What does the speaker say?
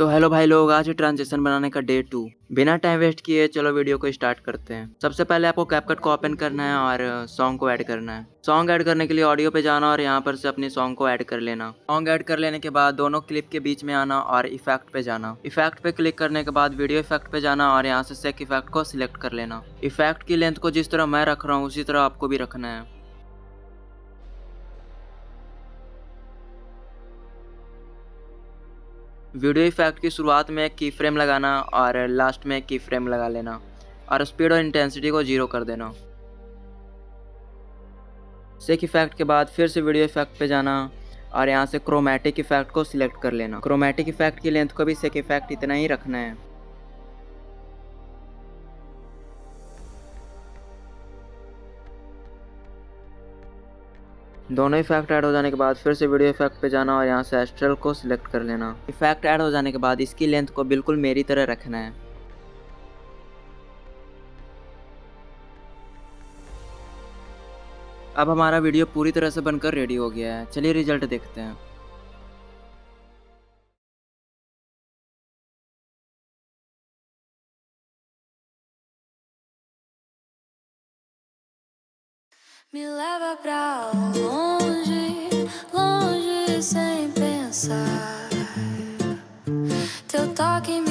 तो हेलो भाई लोग, आज ट्रांजिशन बनाने का डे 2। बिना टाइम वेस्ट किए चलो वीडियो को स्टार्ट करते हैं। सबसे पहले आपको कैपकट को ओपन करना है और सॉन्ग को ऐड करना है। सॉन्ग ऐड करने के लिए ऑडियो पे जाना और यहाँ पर से अपनी सॉन्ग को ऐड कर लेना। सॉन्ग ऐड कर लेने के बाद दोनों क्लिप के बीच में आना और इफेक्ट पे जाना। इफेक्ट पे क्लिक करने के बाद वीडियो इफेक्ट पे जाना और यहाँ से सेक इफेक्ट को सिलेक्ट कर लेना। इफेक्ट की लेंथ को जिस तरह मैं रख रहा हूँ उसी तरह आपको भी रखना है। वीडियो इफेक्ट की शुरुआत में एक की फ्रेम लगाना और लास्ट में एक की फ्रेम लगा लेना और स्पीड और इंटेंसिटी को 0 कर देना। सेक इफेक्ट के बाद फिर से वीडियो इफेक्ट पे जाना और यहाँ से क्रोमैटिक इफेक्ट को सिलेक्ट कर लेना। क्रोमैटिक इफेक्ट की लेंथ को भी सेक इफेक्ट इतना ही रखना है। दोनों इफेक्ट ऐड हो जाने के बाद फिर से वीडियो इफेक्ट पे जाना और यहाँ से एस्ट्रल को सिलेक्ट कर लेना। इफेक्ट ऐड हो जाने के बाद इसकी लेंथ को बिल्कुल मेरी तरह रखना है। अब हमारा वीडियो पूरी तरह से बनकर रेडी हो गया है। चलिए रिजल्ट देखते हैं। Me leva pra longe, longe sem pensar. Teu toque me